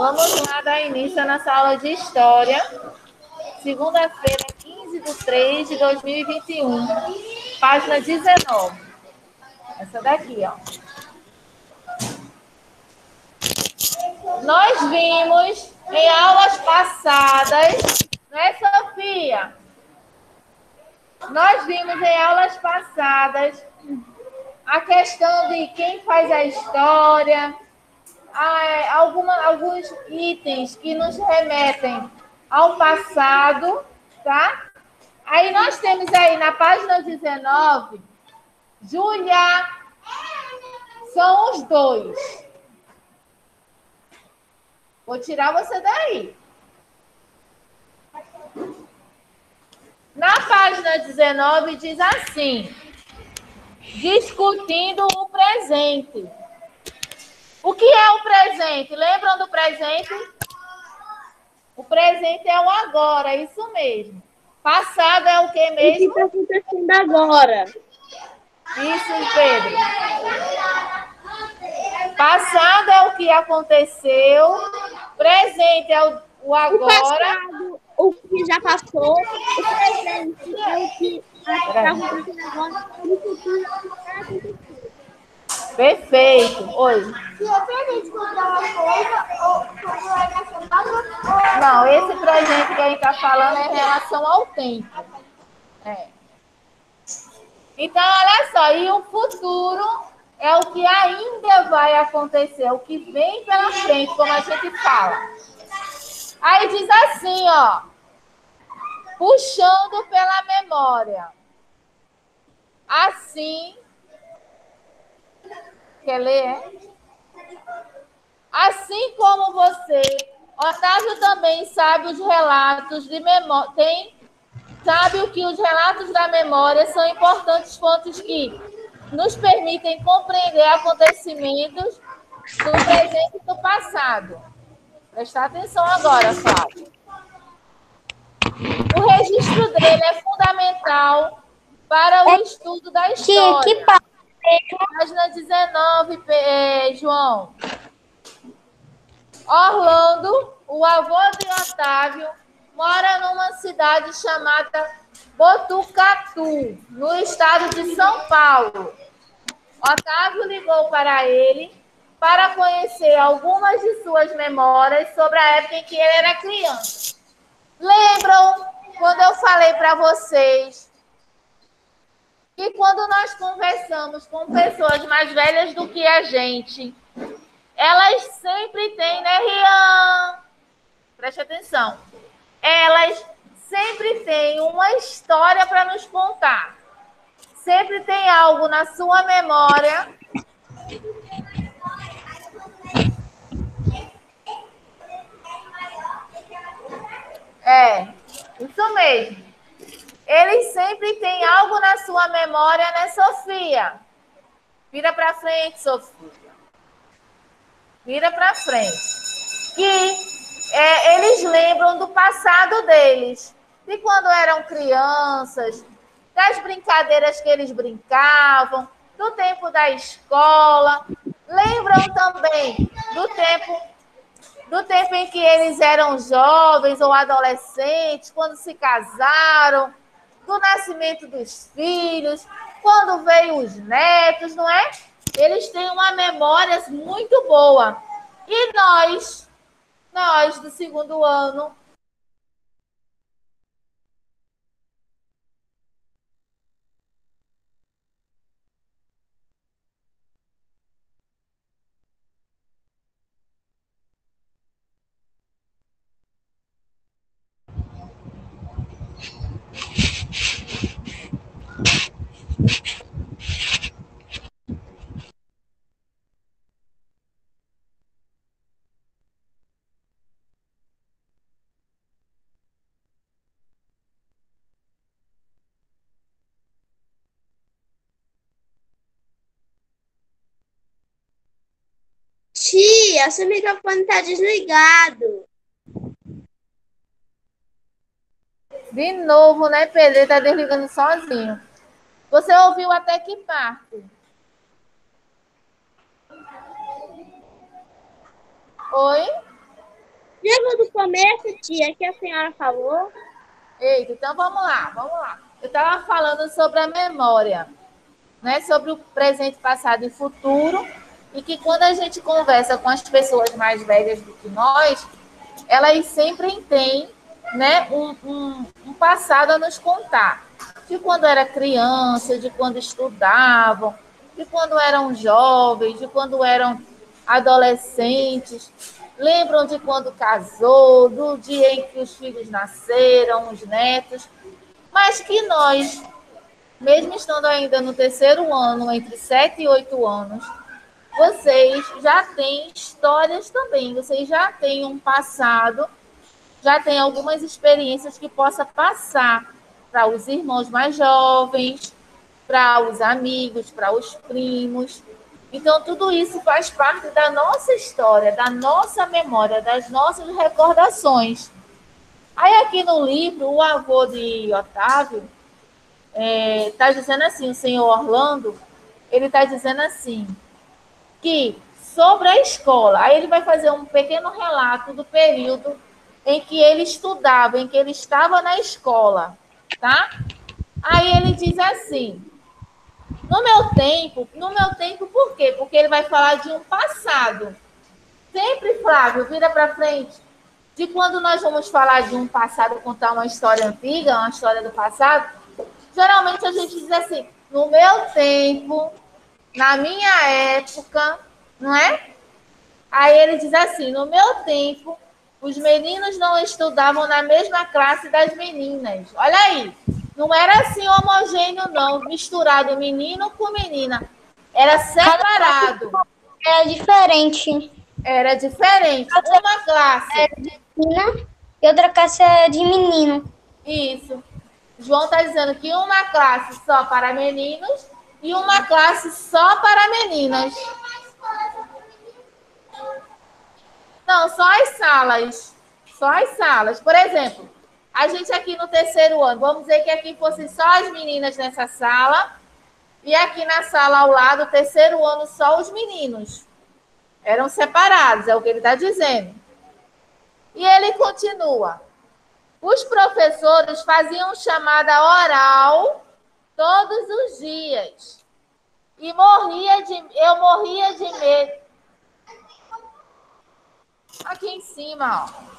Vamos lá dar início à nossa aula de História, segunda-feira, 15 de 3 de 2021, página 19. Essa daqui, ó. Nós vimos em aulas passadas, não é, Sofia? Nós vimos em aulas passadas a questão de quem faz a história, alguns itens que nos remetem ao passado, tá? Aí nós temos aí na página 19, Júlia, são os dois. Vou tirar você daí. Na página 19 diz assim, discutindo o presente. O que é o presente? Lembram do presente? O presente é o agora, isso mesmo. Passado é o que mesmo? O que está acontecendo agora? Isso, Pedro. Passado é o que aconteceu, presente é o agora. O passado, o que já passou, o presente é o que está acontecendo agora, e o futuro é o que vai acontecer. Perfeito. Oi. Se eu presente comprar uma coisa, ou quando vai gastar Não, esse presente que a gente está falando é em relação ao tempo. É. Então, olha só, e o futuro é o que ainda vai acontecer, o que vem pela frente, como a gente fala. Aí diz assim, ó, puxando pela memória. Assim, quer ler? Assim como você, Otávio também sabe os relatos de memória, sabe o que os relatos da memória são importantes fontes que nos permitem compreender acontecimentos do presente e do passado. Prestar atenção agora, Flávio. O registro dele é fundamental para o estudo da história. Página 19, João. Orlando, o avô de Otávio, mora numa cidade chamada Botucatu, no estado de São Paulo. Otávio ligou para ele para conhecer algumas de suas memórias sobre a época em que ele era criança. Lembram quando eu falei para vocês que quando nós conversamos com pessoas mais velhas do que a gente, elas sempre têm, né, Rian? Preste atenção. Elas sempre têm uma história para nos contar. Sempre tem algo na sua memória isso mesmo. Eles sempre têm algo na sua memória, né, Sofia? Vira para frente, Sofia. Vira para frente. Que eles lembram do passado deles. De quando eram crianças, das brincadeiras que eles brincavam, do tempo da escola. Lembram também do tempo em que eles eram jovens ou adolescentes, quando se casaram, do nascimento dos filhos, quando veio os netos, não é? Eles têm uma memória muito boa. E nós do segundo ano, Tia, seu microfone está desligado. de novo, né, Pedro? Ele está desligando sozinho. Você ouviu até que parte? Oi? começo, tia, que a senhora falou. Eita, então vamos lá, vamos lá. Eu estava falando sobre a memória, né? Sobre o presente, passado e futuro, e que quando a gente conversa com as pessoas mais velhas do que nós, elas sempre têm, né, um passado a nos contar. De quando era criança, de quando estudavam, de quando eram jovens, de quando eram adolescentes. Lembram de quando casou, do dia em que os filhos nasceram, os netos. Mas que nós, mesmo estando ainda no terceiro ano, entre 7 e 8 anos, vocês já têm histórias também, vocês já têm um passado, já têm algumas experiências que possa passar para os irmãos mais jovens, para os amigos, para os primos. Então, tudo isso faz parte da nossa história, da nossa memória, das nossas recordações. Aí, aqui no livro, o avô de Otávio está dizendo assim, o senhor Orlando, ele está dizendo assim, que sobre a escola, aí ele vai fazer um pequeno relato do período em que ele estudava, em que ele estava na escola, tá? Aí ele diz assim, no meu tempo por quê? Porque ele vai falar de um passado. Sempre, Flávio, vira para frente, de quando nós vamos falar de um passado, contar uma história antiga, uma história do passado, geralmente a gente diz assim, no meu tempo, na minha época, não é? Aí ele diz assim, no meu tempo, os meninos não estudavam na mesma classe das meninas. Olha aí, não era assim homogêneo não, misturado menino com menina. Era separado. Era diferente. Era diferente. Uma classe. Era de menina e outra classe é de menino. Isso. João está dizendo que uma classe só para meninos e uma classe só para meninas. Não, só as salas. Só as salas. Por exemplo, a gente aqui no terceiro ano, vamos dizer que aqui fossem só as meninas nessa sala e aqui na sala ao lado, terceiro ano, só os meninos. Eram separados, é o que ele está dizendo. E ele continua. Os professores faziam chamada oral todos os dias. E eu morria de medo. Aqui em cima, ó.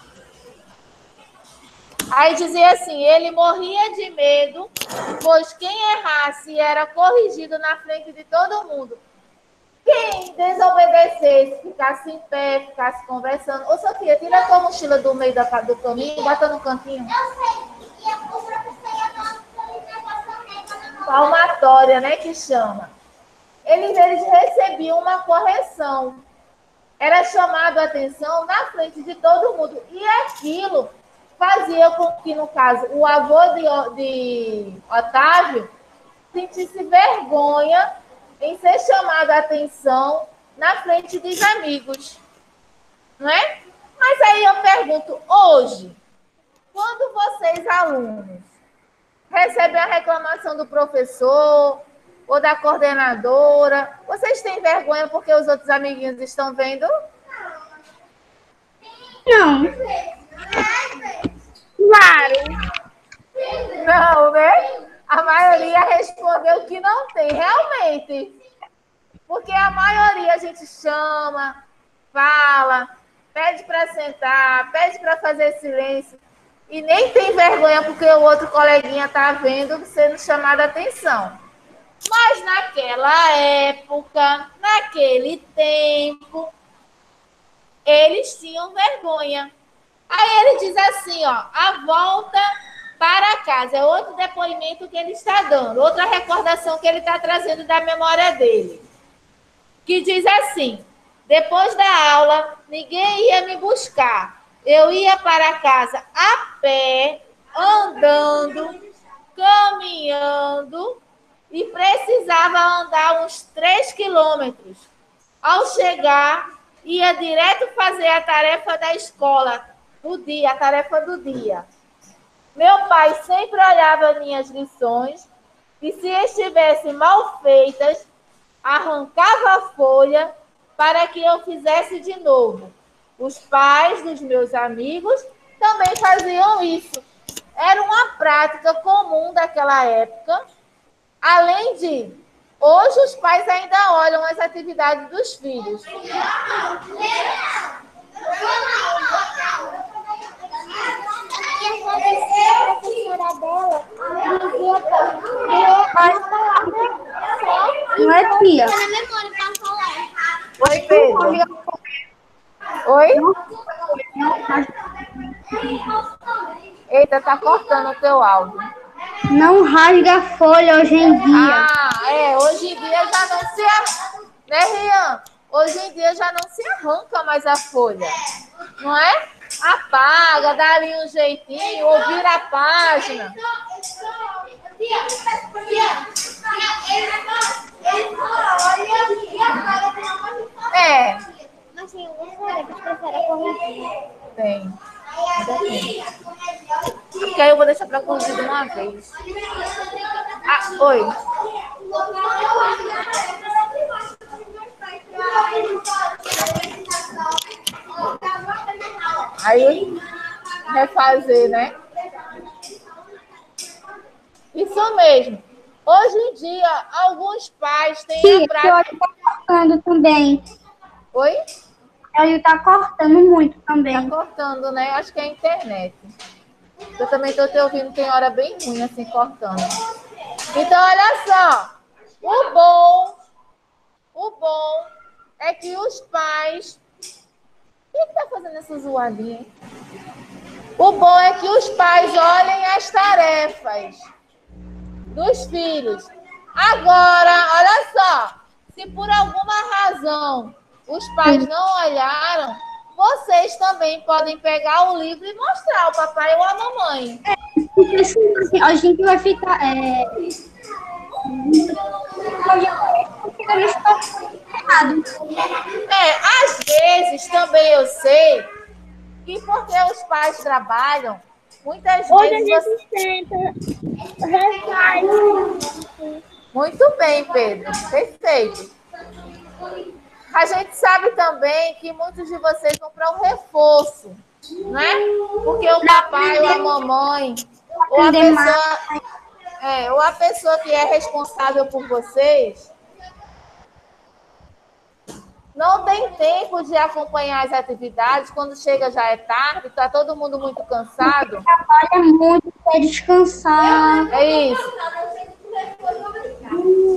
Aí dizia assim, ele morria de medo, pois quem errasse era corrigido na frente de todo mundo. Quem desobedecesse, ficasse em pé, ficasse conversando. Ô, Sofia, tira a tua mochila do meio do caminho, bota no cantinho. Palmatória, né, que chama. Eles recebiam uma correção. Era chamado a atenção na frente de todo mundo. E aquilo fazia com que, no caso, o avô de Otávio sentisse vergonha em ser chamado a atenção na frente dos amigos. Não é? Mas aí eu pergunto, hoje, quando vocês, alunos, recebem a reclamação do professor ou da coordenadora, vocês têm vergonha porque os outros amiguinhos estão vendo? Não. Claro. Não, né? A maioria respondeu que não tem, realmente. Porque a maioria a gente chama, fala, pede para sentar, pede para fazer silêncio. E nem tem vergonha porque o outro coleguinha está vendo sendo chamado a atenção. Mas naquela época, naquele tempo, eles tinham vergonha. Aí ele diz assim, ó, a volta para casa. É outro depoimento que ele está dando, outra recordação que ele está trazendo da memória dele. Que diz assim, depois da aula, ninguém ia me buscar. Eu ia para casa a pé, andando, caminhando e precisava andar uns 3 quilômetros. Ao chegar, ia direto fazer a tarefa da escola, do dia, a tarefa do dia. Meu pai sempre olhava minhas lições e, se estivessem mal feitas, arrancava a folha para que eu fizesse de novo. Os pais dos meus amigos também faziam isso. Era uma prática comum daquela época. Além de, hoje os pais ainda olham as atividades dos filhos. Não é, tia? Oi, Pedro. Oi? Eita, tá cortando o teu áudio. Não rasga a folha hoje em dia. Hoje em dia já não se arranca, né, Rian? Hoje em dia já não se arranca mais a folha, não é? Apaga, dá ali um jeitinho, ou vira a página. Mas tem uma folha que prefere a corridinha. Tem. Porque aí eu vou deixar para corrigir de uma vez. Oi. Aí, refazer, né? Isso mesmo. Hoje em dia, alguns pais têm a prática... Tia, tá cortando também. Oi? Ele tá cortando muito também. Tá cortando, né? Acho que é a internet. Eu também estou te ouvindo, tem hora bem ruim, assim, cortando. Então, olha só. O bom é que os pais... Quem tá fazendo essa zoadinha, hein? O bom é que os pais olhem as tarefas dos filhos. Agora, olha só. Se por alguma razão os pais não olharam, vocês também podem pegar o livro e mostrar ao papai ou à mamãe. Porque assim, a gente vai ficar... Às vezes também eu sei que porque os pais trabalham, muitas Hoje a vezes gente tenta, refaz. Muito bem, Pedro. Perfeito. A gente sabe também que muitos de vocês vão para um reforço, né? Porque o papai ou a mamãe ou a pessoa que é responsável por vocês não tem tempo de acompanhar as atividades. Quando chega já é tarde, está todo mundo muito cansado. Trabalha muito, quer descansar. É isso.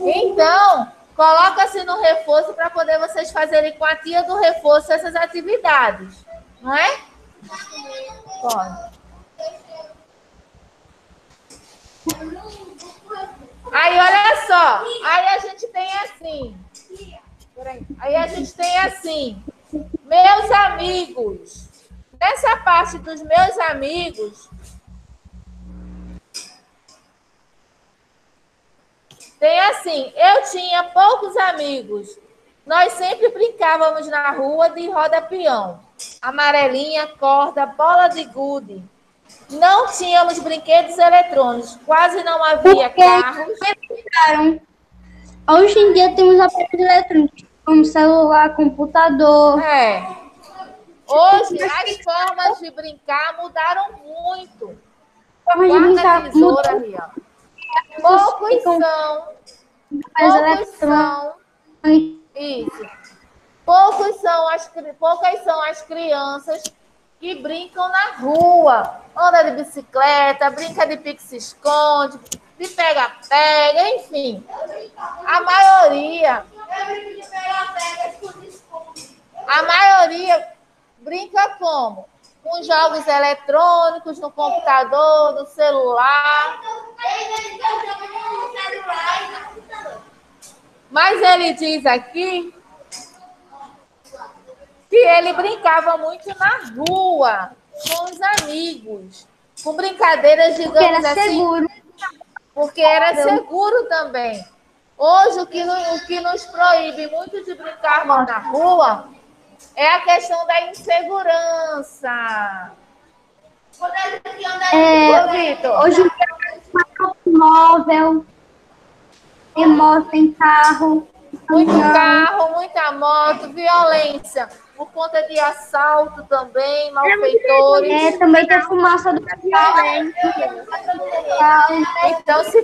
Então, coloca-se no reforço para poder vocês fazerem com a tia do reforço essas atividades. Não é? Pode. Aí, olha só. Aí a gente tem assim. Aí a gente tem assim. Meus amigos. Nessa parte dos meus amigos, tem assim, eu tinha poucos amigos. Nós sempre brincávamos na rua de roda-peão. Amarelinha, corda, bola de gude. Não tínhamos brinquedos eletrônicos. Quase não havia carros. Hoje em dia temos aparelhos eletrônicos, como celular, computador. Hoje as formas de brincar mudaram muito. Formas de brincar Tesoura, ali, ó. Poucos são. Isso. Poucas são as crianças que brincam na rua. Anda de bicicleta, brinca de pique-se-esconde, de pega-pega, enfim. A maioria brinca como? Com jogos eletrônicos, no computador, no celular. Mas ele diz aqui que ele brincava muito na rua, com os amigos, com brincadeiras, digamos assim, seguro. Porque era seguro também. Hoje, o que nos proíbe muito de brincarmos na rua é a questão da insegurança. Vitor. Hoje em dia tem móvel, tem moto, tem carro. Muito carro, muita moto, violência, por conta de assalto também, malfeitores. É, também tem fumaça do violência. Então, se...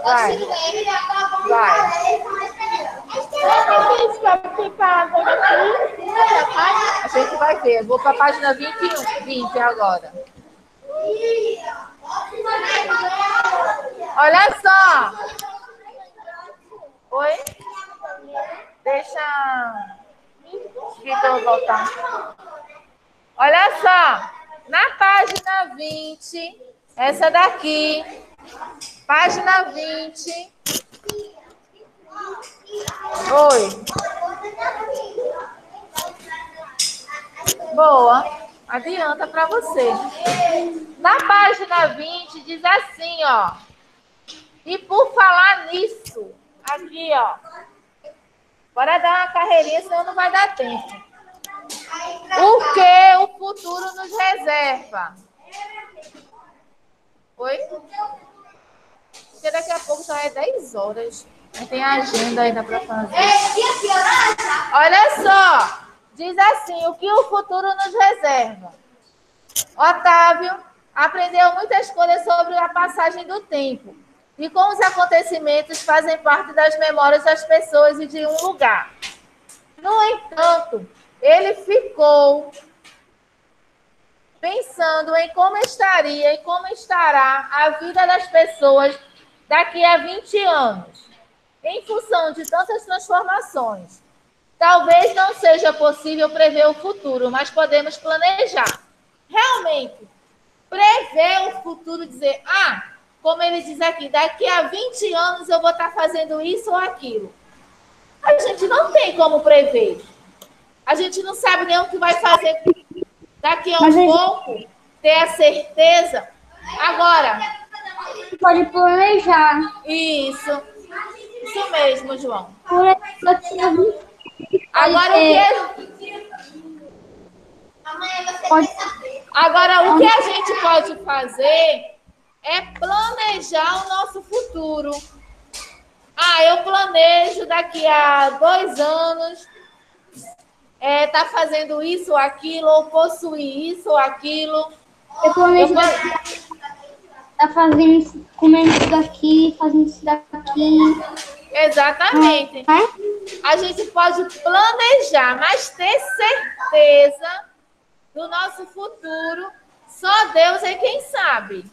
Vai. Vai. A gente vai ver. Eu vou para a página 20 agora. Olha só. Oi? Deixa Vitor voltar. Olha só. Na página 20, essa daqui, página 20. Oi. Boa. Adianta para você. Na página 20 diz assim, ó. E por falar nisso, aqui, ó. Bora dar uma carreirinha, senão não vai dar tempo. O que o futuro nos reserva? Oi? Porque daqui a pouco já é 10 horas. Não tem agenda ainda para fazer. Olha só. Diz assim, o que o futuro nos reserva? Otávio aprendeu muitas coisas sobre a passagem do tempo e como os acontecimentos fazem parte das memórias das pessoas e de um lugar. No entanto, ele ficou pensando em como estaria e como estará a vida das pessoas daqui a 20 anos, em função de tantas transformações. Talvez não seja possível prever o futuro, mas podemos planejar. Realmente, prever o futuro, dizer, como ele diz aqui, daqui a 20 anos eu vou estar fazendo isso ou aquilo. A gente não tem como prever. A gente não sabe nem o que vai fazer daqui a um pouco, ter a certeza. Agora, Você pode planejar. isso mesmo, João. Agora, o que a gente pode fazer é planejar o nosso futuro. Eu planejo daqui a 2 anos tá fazendo isso ou aquilo, ou possuir isso ou aquilo. Eu planejo tá fazendo isso, comendo isso daqui, fazendo isso daqui. Exatamente. A gente pode planejar, mas ter certeza do nosso futuro, só Deus é quem sabe.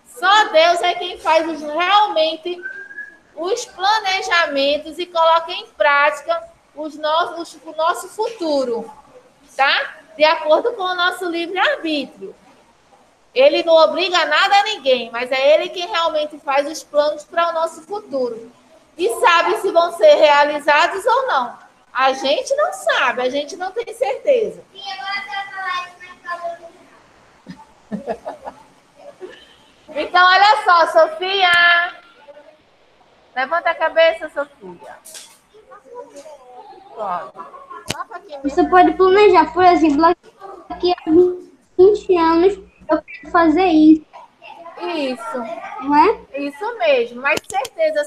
Só Deus é quem faz realmente os planejamentos e coloca em prática o nosso futuro, tá? De acordo com o nosso livre-arbítrio. Ele não obriga nada a ninguém, mas é ele quem realmente faz os planos para o nosso futuro. E sabe se vão ser realizados ou não. A gente não sabe, a gente não tem certeza. Então, olha só, Sofia. Levanta a cabeça, Sofia. Você pode planejar, por exemplo, daqui a 20 anos eu quero fazer isso. Isso. Não é? Isso mesmo. Mas certeza,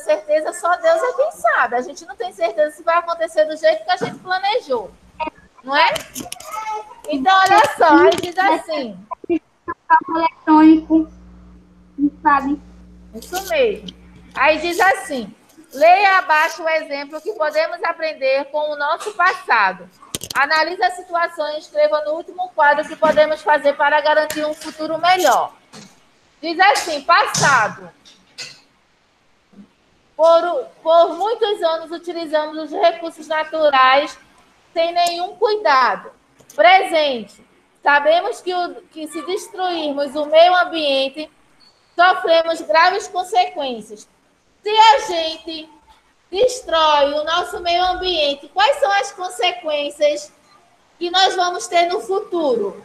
só Deus é quem sabe. A gente não tem certeza se vai acontecer do jeito que a gente planejou. Não é? Então, olha só, aí diz assim. Carro eletrônico, não sabe? Isso mesmo. Aí diz assim, leia abaixo o exemplo que podemos aprender com o nosso passado. Analise a situação e escreva no último quadro o que podemos fazer para garantir um futuro melhor. Diz assim, passado. Por muitos anos utilizamos os recursos naturais sem nenhum cuidado. Presente. Sabemos que se destruirmos o meio ambiente, sofremos graves consequências. Se a gente destrói o nosso meio ambiente, quais são as consequências que nós vamos ter no futuro?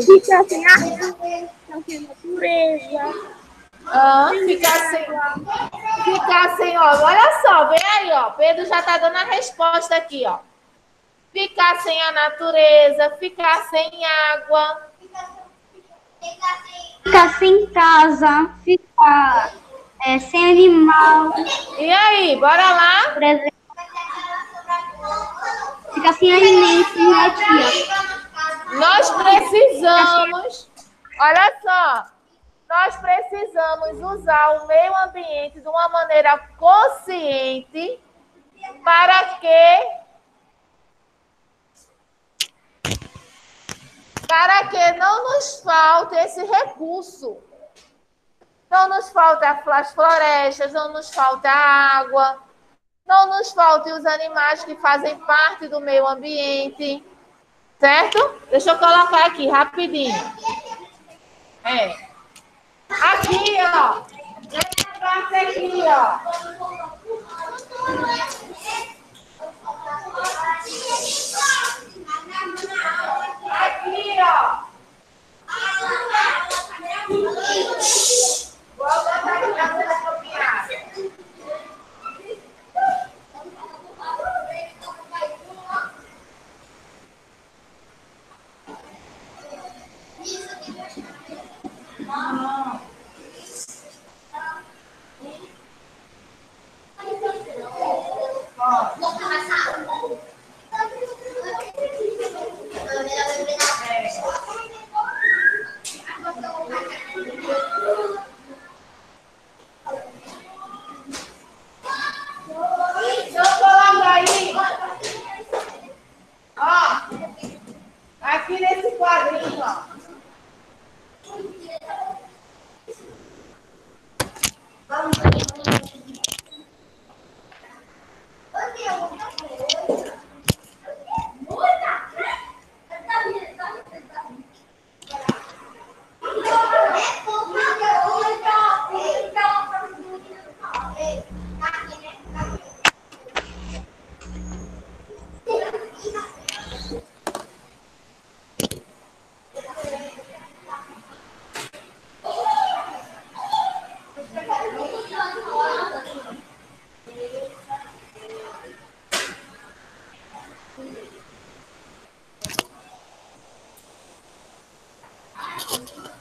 Ficar sem árvore, sem natureza. Ficar sem, ó. Olha só, vem aí, ó. Pedro já está dando a resposta aqui, ó. ficar sem a natureza, ficar sem água. Ficar sem casa, ficar sem animal, E aí, bora lá? por exemplo. Ficar sem alimento, né, tia? Nós precisamos, olha só, nós precisamos usar o meio ambiente de uma maneira consciente para que não nos falte esse recurso. Não nos falte as florestas, não nos falte a água, não nos falte os animais que fazem parte do meio ambiente. Certo? Deixa eu colocar aqui, rapidinho. Aqui, ó. Nessa parte aqui, ó. Aqui, ó. Vou botar aqui na minha copiada. Então, coloca aí. Ó, aqui nesse quadrinho, ó.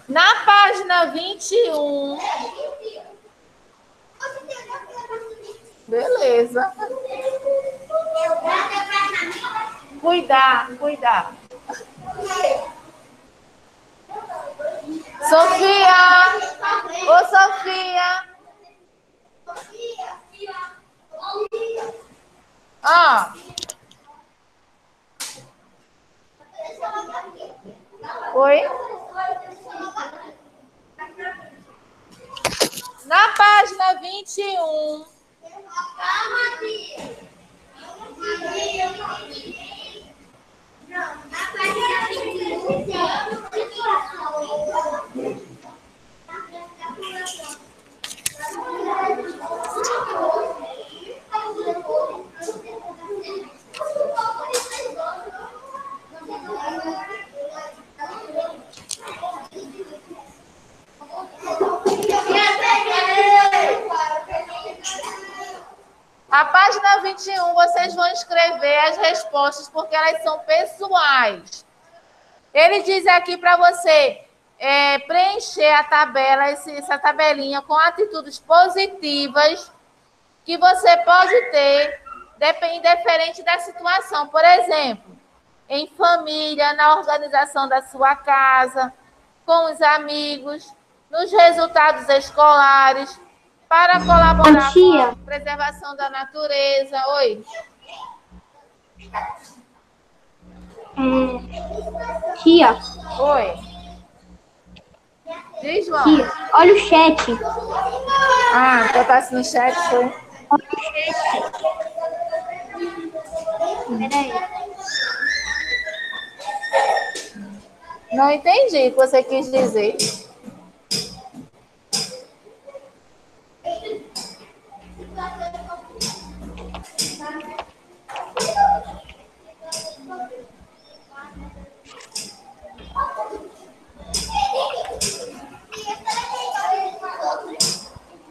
Na página 21. Beleza. Cuidar. Sofia! Ô, Sofia! Ó. Oi? Na página 21. A página 21, vocês vão escrever as respostas, porque elas são pessoais. Ele diz aqui para você preencher a tabela, essa tabelinha com atitudes positivas que você pode ter, independente da situação. Por exemplo, em família, na organização da sua casa, com os amigos, nos resultados escolares, para colaborar com a preservação da natureza. Oi. Tia. Oi. Diz, João. Tia, olha o chat. Ah, botasse no chat, foi? Olha o chat. Peraí. Não entendi o que você quis dizer.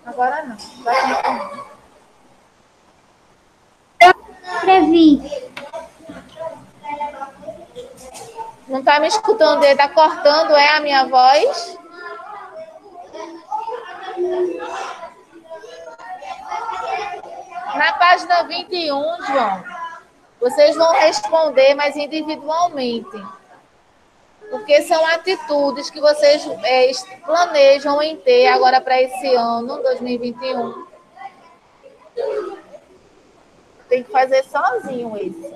Agora não. Eu escrevi. tá me escutando? Está cortando, a minha voz? Na página 21, João, vocês vão responder, mas individualmente. Porque são atitudes que vocês planejam em ter agora para esse ano, 2021. Tem que fazer sozinho isso.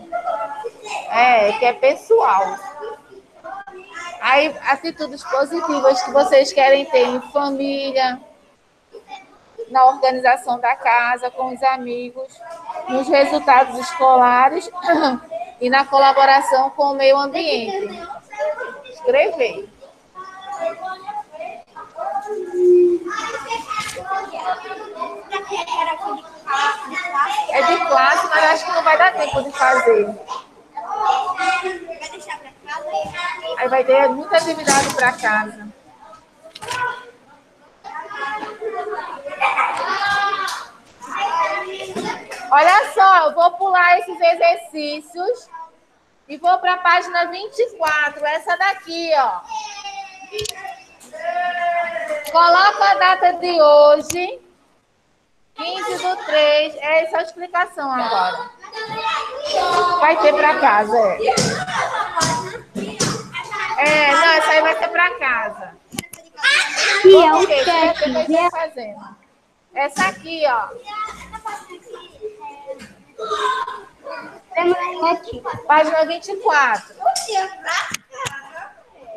Que é pessoal. Aí, atitudes positivas que vocês querem ter em família, na organização da casa, com os amigos, nos resultados escolares e na colaboração com o meio ambiente. Escrever. É de classe, mas acho que não vai dar tempo de fazer. Aí vai ter muita atividade para casa. Olha só, eu vou pular esses exercícios e vou para a página 24, essa daqui, ó. Coloca a data de hoje, 15/3. Essa é a explicação agora. Vai ter para casa, não, essa aí vai ter para casa. E é o chat. Fazendo. Essa aqui, ó. Página 24.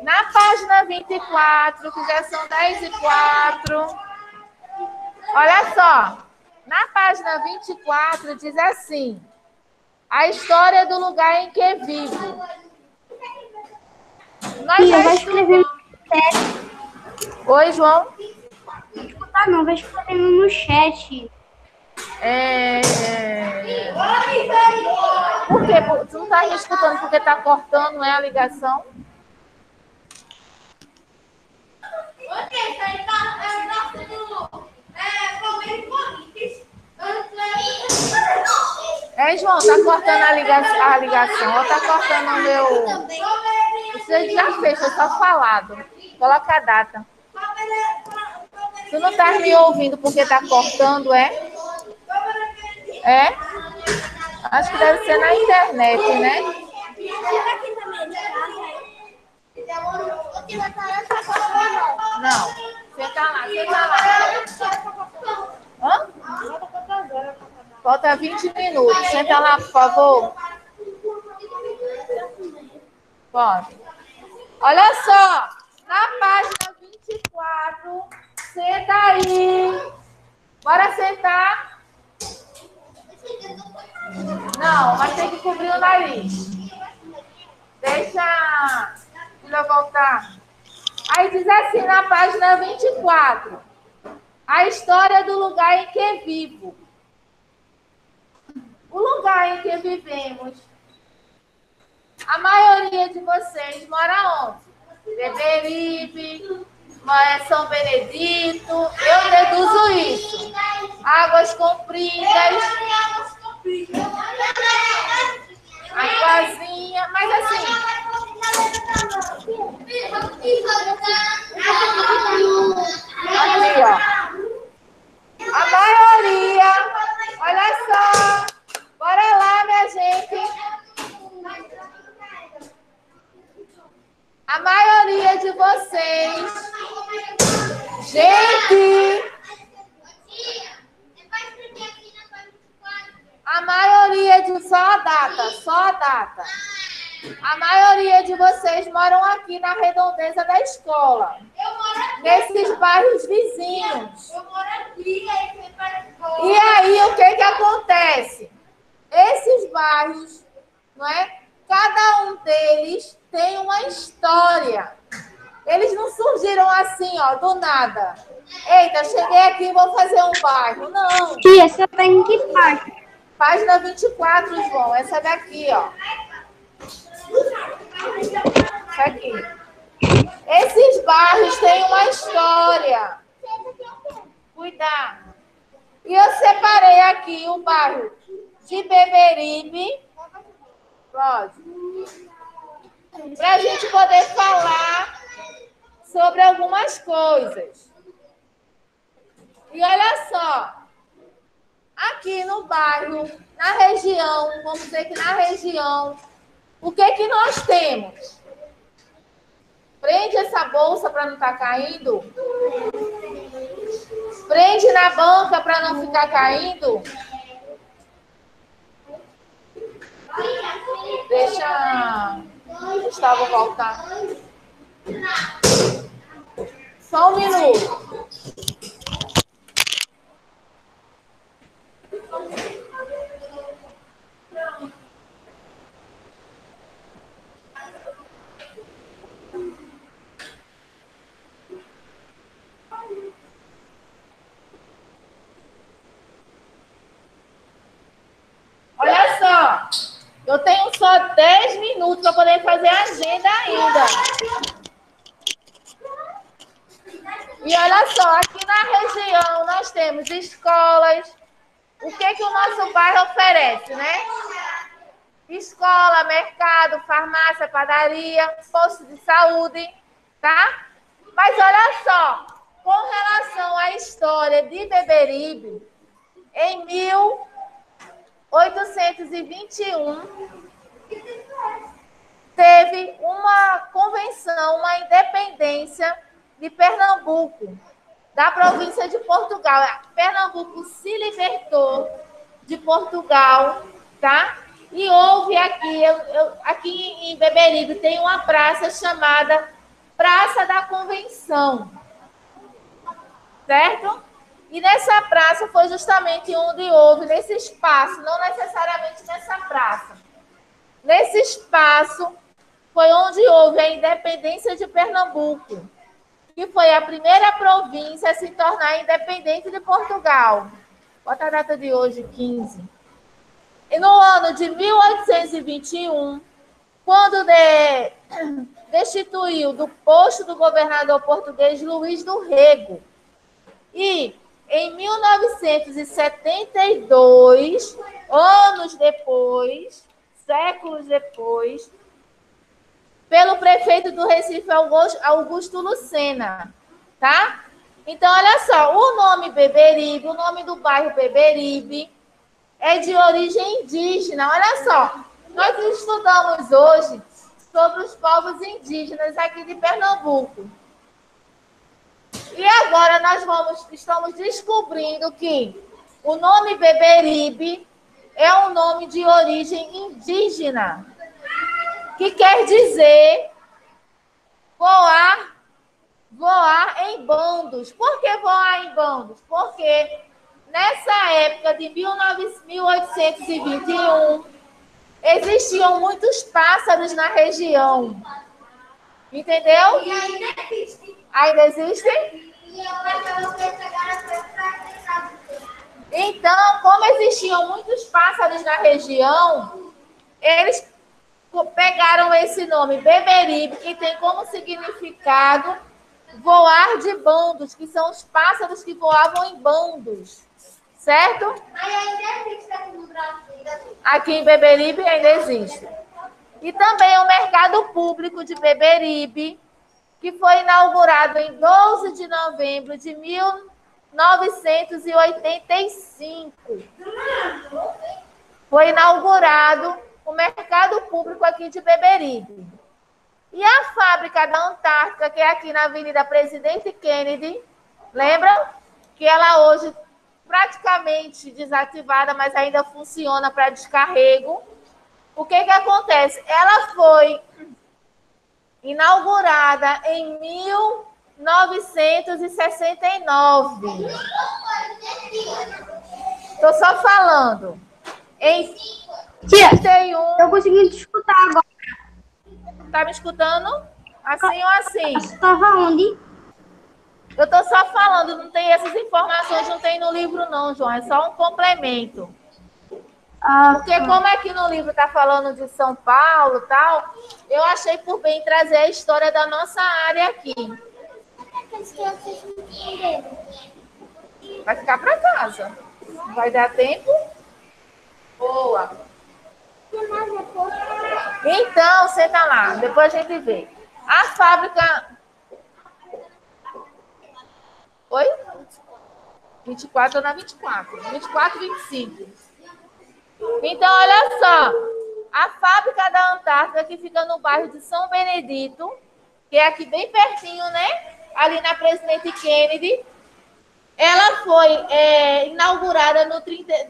Na página 24, que já são 10:04. Olha só. Na página 24 diz assim: a história do lugar em que vivo. Nós já escrevemos. Oi, João. Não, vai escrevendo no chat. Por quê? Tu não tá me escutando porque tá cortando, a ligação? João, tá cortando a ligação. Ou tá cortando o meu... Você já fez, foi só falado. Coloca a data. Tu não tá me ouvindo porque tá cortando, Acho que deve ser na internet, né? Não. Senta lá. Falta 20 minutos. Senta lá, por favor. Pode. Olha só. Na página 24. Senta aí. Bora sentar. Não, mas tem que cobrir o nariz. Deixa eu voltar. Aí diz assim na página 24. A história do lugar em que vivo. O lugar em que vivemos. A maioria de vocês mora onde? Beberibe, São Benedito. Eu deduzo isso. Águas Compridas. Aquazinha, mas assim. Aqui, ó. A maioria. Olha só. Bora lá, minha gente. A maioria de vocês. Gente. A maioria de... Só a data. A maioria de vocês moram aqui na redondeza da escola. Eu moro aqui. Nesses bairros vizinhos. Eu moro aqui. E aí, o que acontece? Esses bairros, não é? Cada um deles tem uma história. Eles não surgiram assim, ó, do nada. Eita, cheguei aqui e vou fazer um bairro. Não. Tia, você tá em que parte? Página 24, João. Essa daqui, ó. Isso aqui. Esses bairros têm uma história. Cuidado. E eu separei aqui o bairro de Beberibe. Pode. para a gente poder falar sobre algumas coisas. E olha só, aqui no bairro, na região, vamos dizer que na região, o que nós temos? Prende essa bolsa para não estar caindo. Prende na banca para não ficar caindo. Deixa o Gustavo voltar. Só um minuto. Olha só, eu tenho só 10 minutos para poder fazer a agenda ainda. E olha só, aqui na região nós temos escolas. O que o nosso bairro oferece, né? Escola, mercado, farmácia, padaria, posto de saúde, tá? Mas olha só, com relação à história de Beberibe, em 1821, teve uma convenção, uma independência de Pernambuco, da província de Portugal. Pernambuco se libertou de Portugal, tá? E houve aqui, aqui em Beberibe, tem uma praça chamada Praça da Convenção, certo? E nessa praça foi justamente onde houve, nesse espaço, não necessariamente nessa praça, nesse espaço foi onde houve a independência de Pernambuco, que foi a primeira província a se tornar independente de Portugal. Bota a data de hoje, 15. E no ano de 1821, quando destituiu do posto do governador português Luís do Rego. E em 1972, anos depois, séculos depois, pelo prefeito do Recife, Augusto Lucena, tá? Então, olha só, o nome Beberibe, o nome do bairro Beberibe, é de origem indígena. Olha só, nós estudamos hoje sobre os povos indígenas aqui de Pernambuco. E agora nós estamos descobrindo que o nome Beberibe é um nome de origem indígena, que quer dizer voar em bandos. Por que voar em bandos? Porque nessa época de 1821, existiam muitos pássaros na região. Entendeu? E ainda existe. Ainda existem? E eu vou pegar a. Então, como existiam muitos pássaros na região, eles pegaram esse nome Beberibe, que tem como significado voar de bandos, que são os pássaros que voavam em bandos, certo? Aí ainda existe aqui no Brasil. Aqui em Beberibe ainda existe. E também o mercado público de Beberibe, que foi inaugurado em 12 de novembro de 1985. Foi inaugurado o mercado público aqui de Beberibe. E a fábrica da Antártica, que é aqui na Avenida Presidente Kennedy, lembram? Que ela hoje praticamente desativada, mas ainda funciona para descarrego. O que acontece? Ela foi inaugurada em 1969. Estou só falando. Em 31. Eu consegui te escutar agora. Tá me escutando? Assim ou assim? Você estava onde? Eu estou só falando, não tem essas informações, não tem no livro não, João. É só um complemento. Porque como aqui no livro está falando de São Paulo e tal, eu achei por bem trazer a história da nossa área aqui. Vai ficar para casa. Vai dar tempo? Boa. Então, senta lá, depois a gente vê. A fábrica... Oi? 24 ou na 24? 24 e 25. Então, olha só. A fábrica da Antártica, que fica no bairro de São Benedito, que é aqui bem pertinho, né? Ali na Presidente Kennedy. Ela foi inaugurada no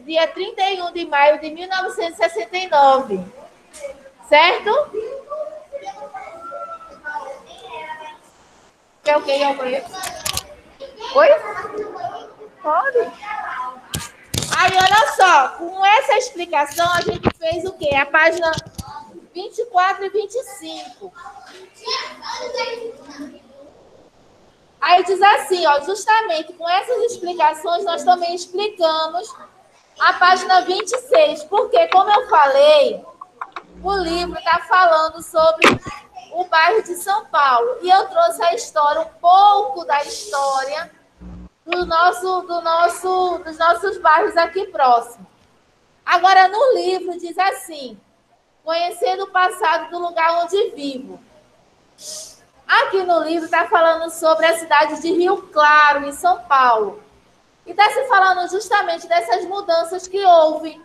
dia 31 de maio de 1969. Certo? Quer o quê? Oi? Pode. Aí, olha só. Com essa explicação, a gente fez o quê? A página 24 e 25. Aí diz assim, ó, justamente com essas explicações, nós também explicamos a página 26, porque, como eu falei, o livro está falando sobre o bairro de São Paulo, e eu trouxe a história, um pouco da história dos nossos bairros aqui próximos. Agora, no livro, diz assim, conhecendo o passado do lugar onde vivo. Aqui no livro está falando sobre a cidade de Rio Claro, em São Paulo. E está se falando justamente dessas mudanças que houve,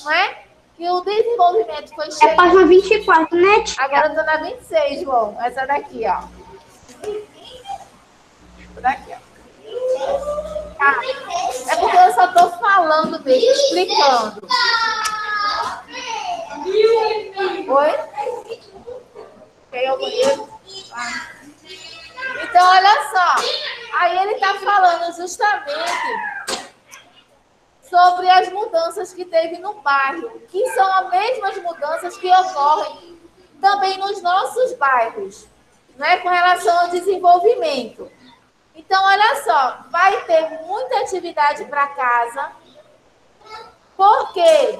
não é? Que o desenvolvimento foi cheio. É página 24, né, tia? Agora eu estou na 26, João. Essa daqui, ó. Essa daqui, ó. É porque eu só estou falando mesmo, explicando. Oi? Quem é o banheiro? Então, olha só. Aí ele está falando justamente sobre as mudanças que teve no bairro, que são as mesmas mudanças que ocorrem também nos nossos bairros, né, com relação ao desenvolvimento. Então, olha só, vai ter muita atividade para casa. Por quê?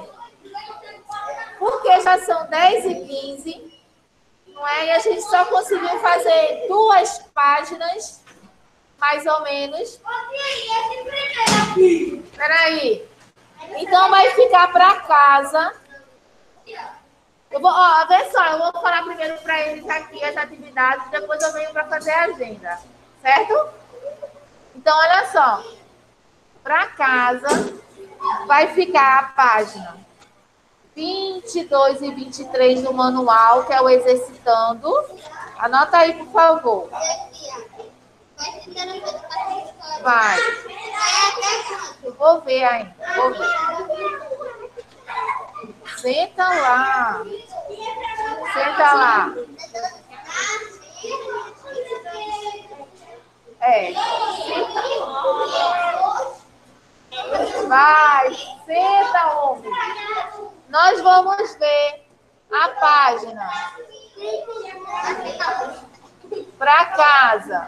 Porque já são 10h15. Não é? E a gente só conseguiu fazer 2 páginas, mais ou menos. Espera aí. Então, vai ficar para casa. Eu vou, vê só, eu vou falar primeiro para eles aqui as atividades, depois eu venho para fazer a agenda. Certo? Então, olha só. Para casa, vai ficar a página 22 e 23 do manual, que é o exercitando. Anota aí, por favor. Vai. Eu vou ver ainda. Vou ver. Senta lá. Senta lá. Vai. Senta, homem. Nós vamos ver a página para casa.